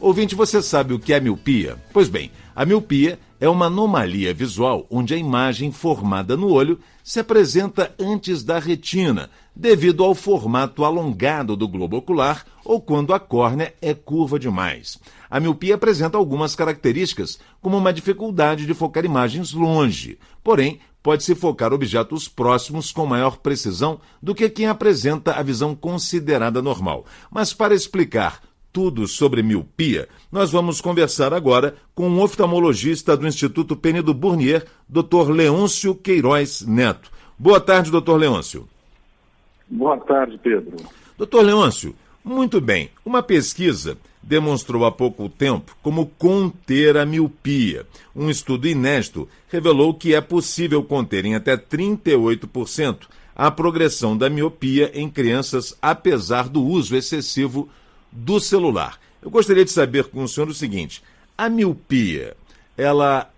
Ouvinte, você sabe o que é miopia? Pois bem, a miopia é uma anomalia visual onde a imagem formada no olho se apresenta antes da retina, devido ao formato alongado do globo ocular ou quando a córnea é curva demais. A miopia apresenta algumas características, como uma dificuldade de focar imagens longe. Porém, pode-se focar objetos próximos com maior precisão do que quem apresenta a visão considerada normal. Mas para explicar tudo sobre miopia, nós vamos conversar agora com um oftalmologista do Instituto Penido Burnier, Dr. Leôncio Queiroz Neto. Boa tarde, Dr. Leôncio. Boa tarde, Pedro. Dr. Leôncio, muito bem. Uma pesquisa demonstrou há pouco tempo como conter a miopia. Um estudo inédito revelou que é possível conter em até 38% a progressão da miopia em crianças, apesar do uso excessivo do celular. Eu gostaria de saber com o senhor o seguinte: a miopia, ela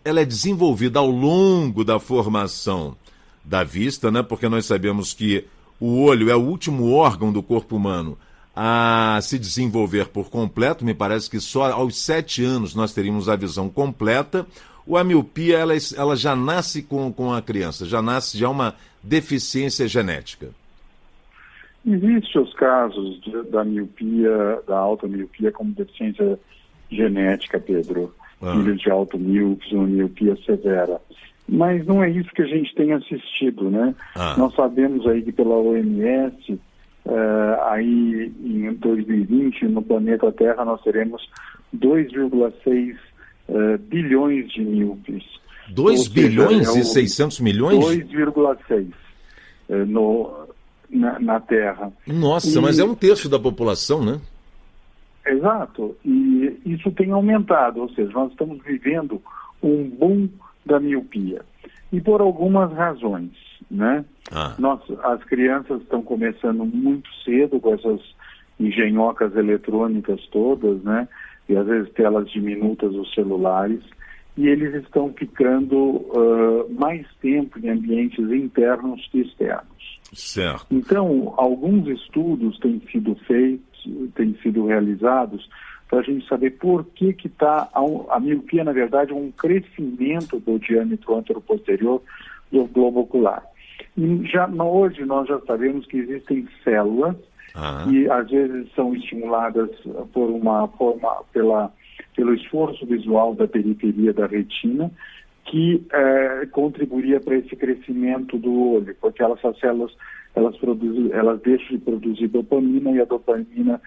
é desenvolvida ao longo da formação da vista, né? Porque nós sabemos que o olho é o último órgão do corpo humano a se desenvolver por completo. Me parece que só aos 7 anos nós teríamos a visão completa. Ou a miopia, ela já nasce com a criança, já é uma deficiência genética? Existem os casos da miopia, da alta miopia como deficiência genética, Pedro. Filhos de automíopes ou miopia severa. Mas não é isso que a gente tem assistido, né? Nós sabemos aí que pela OMS, aí em 2020, no planeta Terra, nós teremos 2,6 bilhões de míopes. 2 bilhões e 600 milhões? 2,6 na Terra. Nossa, mas é um terço da população, né? Exato. E isso tem aumentado, ou seja, nós estamos vivendo um boom da miopia. E por algumas razões, né? As crianças estão começando muito cedo com essas engenhocas eletrônicas todas, né? E às vezes telas diminutas dos celulares. E eles estão ficando mais tempo em ambientes internos que externos. Certo. Então, alguns estudos têm sido feitos, têm sido realizados para a gente saber por que está a miopia, na verdade, é um crescimento do diâmetro anteroposterior do globo ocular. E hoje nós já sabemos que existem células que às vezes são estimuladas pelo esforço visual da periferia da retina, que contribuiria para esse crescimento do olho, porque essas células elas deixam de produzir dopamina e a dopamina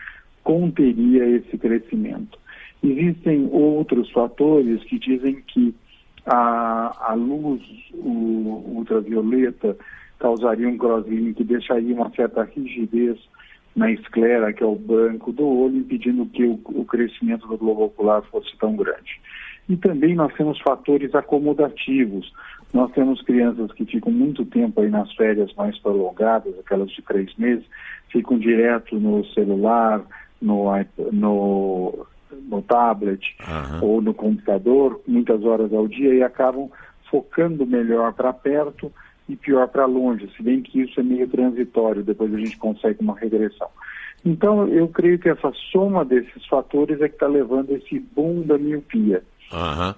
conteria esse crescimento. Existem outros fatores que dizem que a luz ultravioleta causaria um crosslink que deixaria uma certa rigidez na esclera, que é o branco do olho, impedindo que o crescimento do globo ocular fosse tão grande. E também nós temos fatores acomodativos. Nós temos crianças que ficam muito tempo aí nas férias mais prolongadas, aquelas de 3 meses, ficam direto no celular, no tablet ou no computador, muitas horas ao dia, e acabam focando melhor para perto e pior para longe, se bem que isso é meio transitório, depois a gente consegue uma regressão. Então, eu creio que essa soma desses fatores é que está levando esse boom da miopia.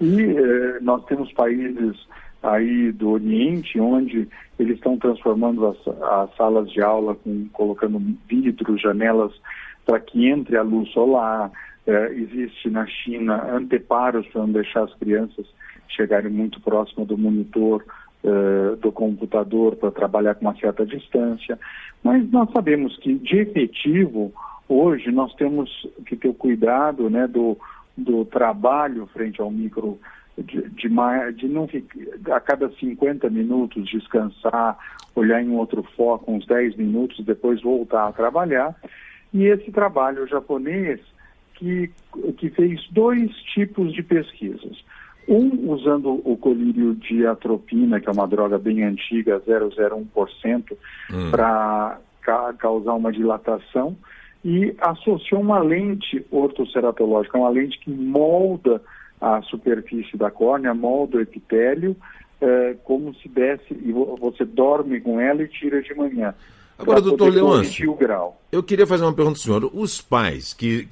E nós temos países aí do Oriente onde eles estão transformando as salas de aula, colocando vidros, janelas, para que entre a luz solar. Existe na China anteparos para não deixar as crianças chegarem muito próximo do monitor do computador para trabalhar com uma certa distância. Mas nós sabemos que, de efetivo, hoje nós temos que ter o cuidado, né, do trabalho frente ao micro, de não ficar, a cada 50 minutos descansar, olhar em outro foco uns 10 minutos, depois voltar a trabalhar. E esse trabalho japonês que fez 2 tipos de pesquisas. Um usando o colírio de atropina, que é uma droga bem antiga, 0,01%, para causar uma dilatação, e associou uma lente ortoceratológica, uma lente que molda a superfície da córnea, molda o epitélio, como se desse, e você dorme com ela e tira de manhã. Agora, doutor Leôncio, o grau. Eu queria fazer uma pergunta ao senhor. Os pais que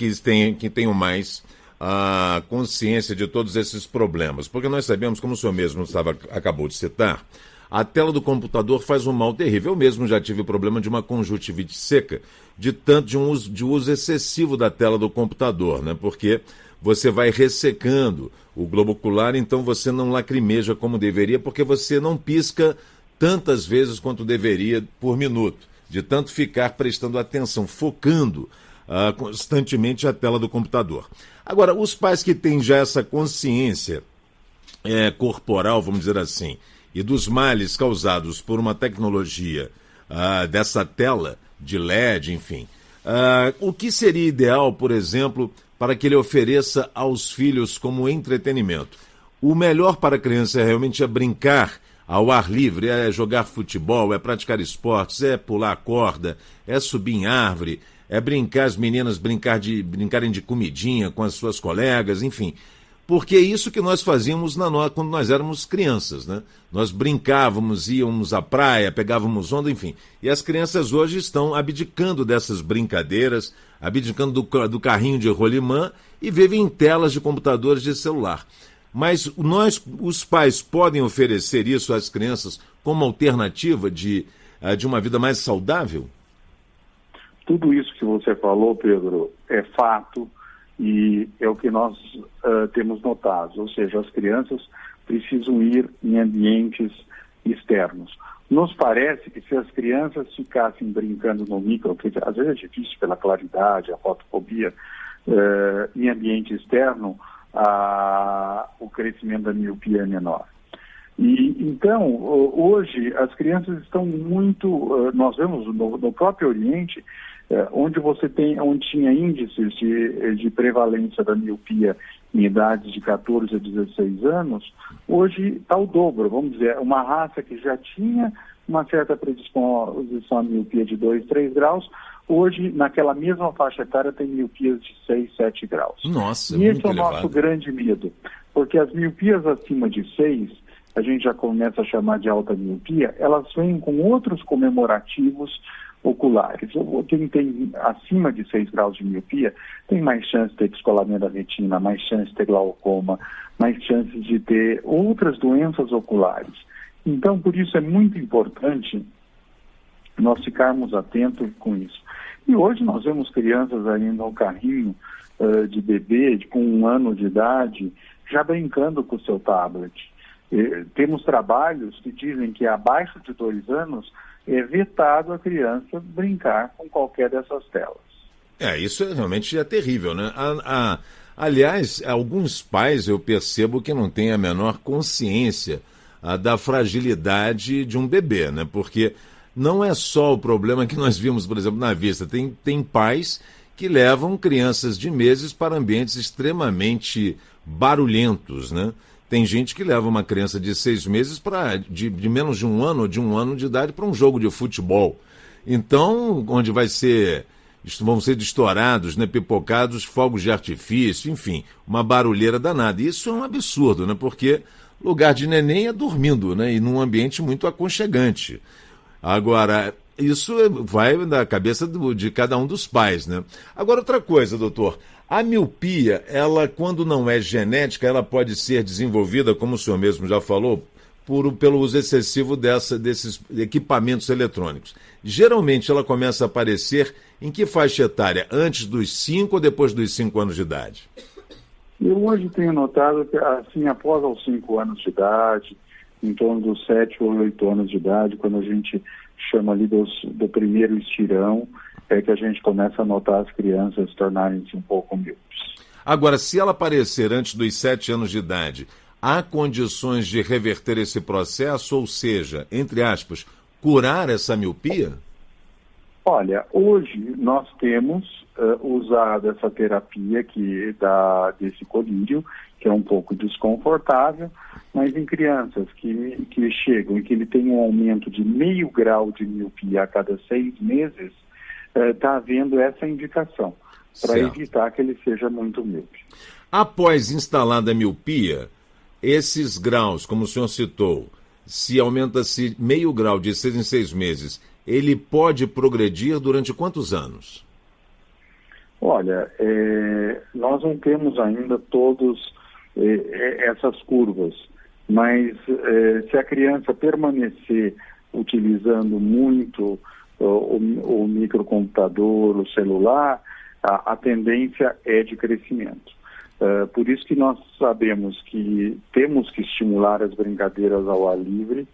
tenham mais a consciência de todos esses problemas, porque nós sabemos, como o senhor mesmo acabou de citar, a tela do computador faz um mal terrível. Eu mesmo já tive problema de uma conjuntivite seca, de uso excessivo da tela do computador, né? Porque você vai ressecando o globo ocular, então você não lacrimeja como deveria, porque você não pisca tantas vezes quanto deveria por minuto, de tanto ficar prestando atenção, focando constantemente a tela do computador. Agora, os pais que têm já essa consciência corporal, vamos dizer assim, e dos males causados por uma tecnologia dessa tela de LED, enfim, o que seria ideal, por exemplo, para que ele ofereça aos filhos como entretenimento? O melhor para a criança realmente é brincar ao ar livre, é jogar futebol, é praticar esportes, é pular corda, é subir em árvore, é brincar, as meninas brincarem de comidinha com as suas colegas, enfim. Porque é isso que nós fazíamos quando nós éramos crianças, né? Nós brincávamos, íamos à praia, pegávamos onda, enfim. E as crianças hoje estão abdicando dessas brincadeiras, abdicando do carrinho de rolimã e vivem em telas de computadores de celular. Mas os pais, podem oferecer isso às crianças como alternativa de uma vida mais saudável? Tudo isso que você falou, Pedro, é fato e é o que nós temos notado. Ou seja, as crianças precisam ir em ambientes externos. Nos parece que se as crianças ficassem brincando no micro, que às vezes é difícil pela claridade, a fotofobia, em ambiente externo, o crescimento da miopia é menor. E então, hoje, as crianças estão muito... nós vemos no próprio Oriente, onde tinha índices de prevalência da miopia em idades de 14 a 16 anos, hoje está o dobro, vamos dizer, uma raça que já tinha uma certa predisposição à miopia de 2, 3 graus, hoje, naquela mesma faixa etária, tem miopias de 6, 7 graus. Nossa, e esse é o elevado. nosso grande medo, porque as miopias acima de 6, a gente já começa a chamar de alta miopia, elas vêm com outros comemorativos oculares. Quem tem acima de 6 graus de miopia tem mais chance de ter descolamento da retina, mais chance de ter glaucoma, mais chances de ter outras doenças oculares. Então, por isso é muito importante nós ficarmos atentos com isso. E hoje nós vemos crianças ainda no carrinho de bebê, com 1 ano de idade, já brincando com o seu tablet. Temos trabalhos que dizem que abaixo de 2 anos é vetado a criança brincar com qualquer dessas telas. Isso realmente é terrível, né? Aliás, alguns pais eu percebo que não têm a menor consciência da fragilidade de um bebê, né? Porque não é só o problema que nós vimos, por exemplo, na vista. Tem pais que levam crianças de meses para ambientes extremamente barulhentos, né? Tem gente que leva uma criança de 6 meses de menos de 1 ano ou de 1 ano de idade para um jogo de futebol. Então, onde vão ser estourados, né, pipocados, fogos de artifício, enfim, uma barulheira danada. Isso é um absurdo, né? Porque lugar de neném é dormindo, né? E num ambiente muito aconchegante. Agora, isso vai da cabeça de cada um dos pais, né? Agora, outra coisa, doutor. A miopia, ela, quando não é genética, ela pode ser desenvolvida, como o senhor mesmo já falou, pelo uso excessivo desses equipamentos eletrônicos. Geralmente, ela começa a aparecer em que faixa etária? Antes dos 5 ou depois dos 5 anos de idade? Eu hoje tenho notado que, assim, após os 5 anos de idade, em torno dos 7 ou 8 anos de idade, quando a gente chama ali do primeiro estirão, é que a gente começa a notar as crianças tornarem-se um pouco míopes. Agora, se ela aparecer antes dos 7 anos de idade, há condições de reverter esse processo, ou seja, entre aspas, curar essa miopia? Olha, hoje nós temos usado essa terapia que dá desse colírio, que é um pouco desconfortável, mas em crianças que chegam e que ele tem um aumento de 0,5 grau de miopia a cada 6 meses, está havendo essa indicação, para evitar que ele seja muito míope. Após instalada a miopia, esses graus, como o senhor citou, se aumenta-se 0,5 grau de 6 em 6 meses, ele pode progredir durante quantos anos? Olha, nós não temos ainda todos essas curvas, mas se a criança permanecer utilizando muito o microcomputador, o celular, a tendência é de crescimento. Por isso que nós sabemos que temos que estimular as brincadeiras ao ar livre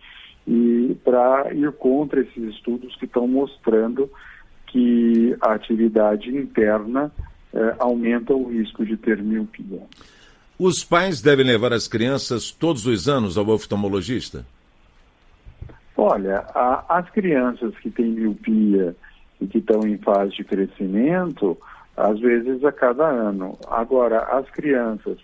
e para ir contra esses estudos que estão mostrando que a atividade interna aumenta o risco de ter miopia. Os pais devem levar as crianças todos os anos ao oftalmologista? Olha, as crianças que têm miopia e que estão em fase de crescimento, às vezes a cada ano. Agora, as crianças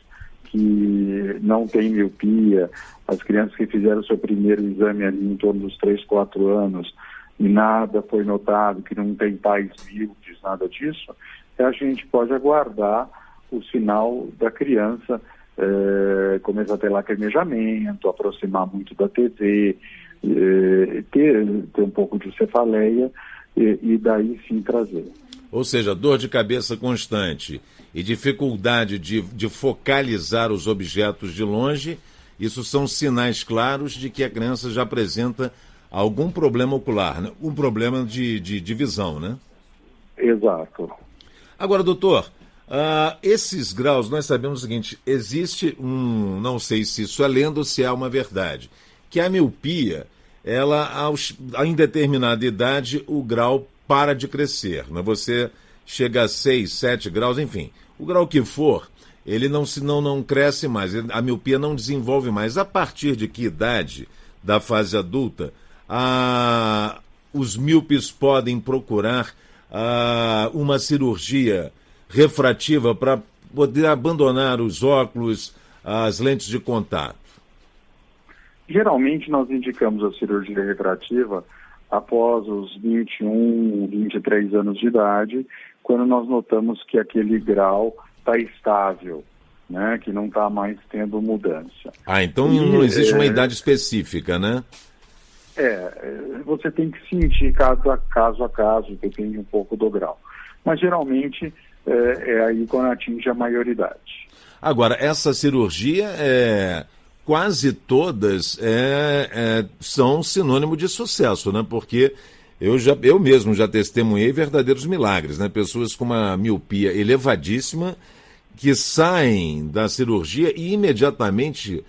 que não têm miopia, as crianças que fizeram seu primeiro exame ali em torno dos 3, 4 anos e nada foi notado, que não tem pais míopes, nada disso, a gente pode aguardar o sinal da criança começar a ter lacrimejamento, aproximar muito da TV, ter um pouco de cefaleia e daí sim trazer. Ou seja, dor de cabeça constante e dificuldade de focalizar os objetos de longe, isso são sinais claros de que a criança já apresenta algum problema ocular, né? Um problema de visão, né? Exato. Agora, doutor, esses graus, nós sabemos o seguinte, existe não sei se isso é lenda ou se é uma verdade, que a miopia, ela, em determinada idade, o grau para de crescer, né? Você chega a 6, 7 graus, enfim, o grau que for, ele não cresce mais, a miopia não desenvolve mais. A partir de que idade da fase adulta, os míopes podem procurar uma cirurgia refrativa para poder abandonar os óculos, as lentes de contato? Geralmente nós indicamos a cirurgia refrativa após os 21, 23 anos de idade, quando nós notamos que aquele grau está estável, né, que não está mais tendo mudança. Então não existe uma idade específica, né? Você tem que sentir caso a caso, depende um pouco do grau. Mas geralmente é aí quando atinge a maioridade. Agora, essa cirurgia, quase todas são sinônimo de sucesso, né? Porque eu mesmo já testemunhei verdadeiros milagres, né? Pessoas com uma miopia elevadíssima que saem da cirurgia e imediatamente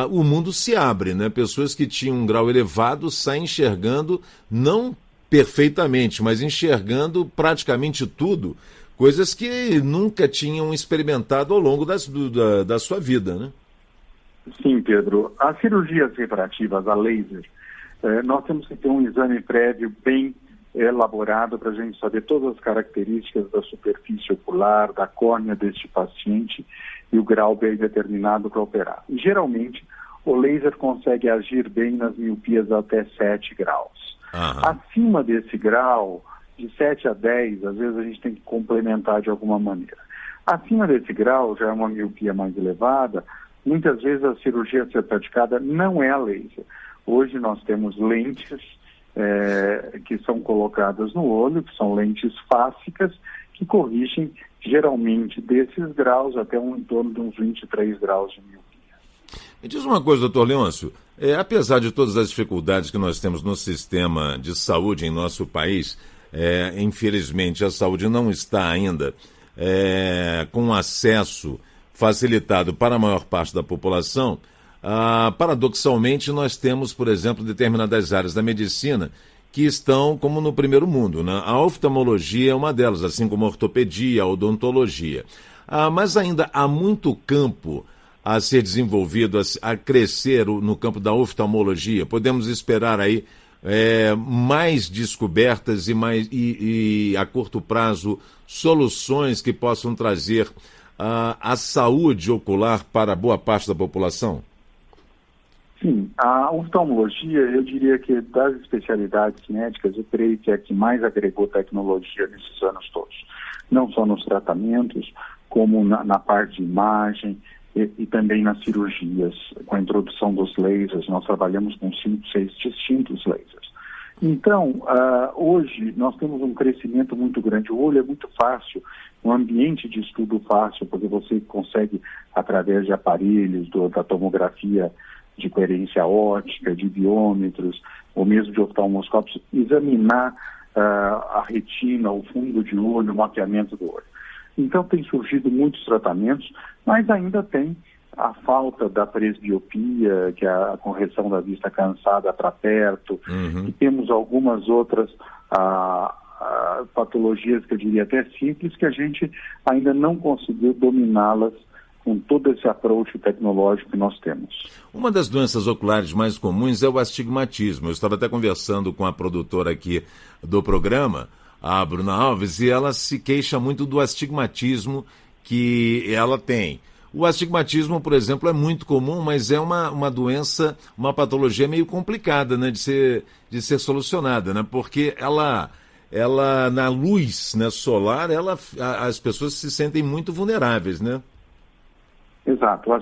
o mundo se abre, né? Pessoas que tinham um grau elevado saem enxergando, não perfeitamente, mas enxergando praticamente tudo, coisas que nunca tinham experimentado ao longo da sua vida, né? Sim, Pedro. As cirurgias refrativas, a laser, nós temos que ter um exame prévio bem elaborado para a gente saber todas as características da superfície ocular, da córnea deste paciente e o grau bem determinado para operar. E, geralmente, o laser consegue agir bem nas miopias até 7 graus. Aham. Acima desse grau, de 7 a 10, às vezes a gente tem que complementar de alguma maneira. Acima desse grau, já é uma miopia mais elevada, muitas vezes a cirurgia a ser praticada não é a laser. Hoje nós temos lentes que são colocadas no olho, que são lentes fásicas, que corrigem geralmente desses graus até em torno de uns 23 graus de miopia. Me diz uma coisa, doutor Leôncio, apesar de todas as dificuldades que nós temos no sistema de saúde em nosso país, infelizmente a saúde não está ainda com acesso facilitado para a maior parte da população. Paradoxalmente, nós temos, por exemplo, determinadas áreas da medicina que estão como no primeiro mundo, né? A oftalmologia é uma delas, assim como a ortopedia, a odontologia. Mas ainda há muito campo a ser desenvolvido, a crescer no campo da oftalmologia. Podemos esperar aí mais descobertas e a curto prazo soluções que possam trazer a saúde ocular para boa parte da população? Sim, a oftalmologia, eu diria que das especialidades médicas, eu creio que é a que mais agregou tecnologia nesses anos todos. Não só nos tratamentos, como na parte de imagem e também nas cirurgias. Com a introdução dos lasers, nós trabalhamos com 5, 6 distintos lasers. Então, hoje nós temos um crescimento muito grande. O olho é muito fácil, um ambiente de estudo fácil, porque você consegue, através de aparelhos, da tomografia de coerência óptica, de biômetros, ou mesmo de oftalmoscópios, examinar a retina, o fundo de olho, o mapeamento do olho. Então, tem surgido muitos tratamentos, mas ainda tem a falta da presbiopia, que é a correção da vista cansada para perto, e temos algumas outras patologias, que eu diria até simples, que a gente ainda não conseguiu dominá-las com todo esse approach tecnológico que nós temos. Uma das doenças oculares mais comuns é o astigmatismo. Eu estava até conversando com a produtora aqui do programa, a Bruna Alves, e ela se queixa muito do astigmatismo que ela tem. O astigmatismo, por exemplo, é muito comum, mas é uma doença, uma patologia meio complicada, né, de ser solucionada, né, porque ela na luz, né, solar, as pessoas se sentem muito vulneráveis, né? Exato.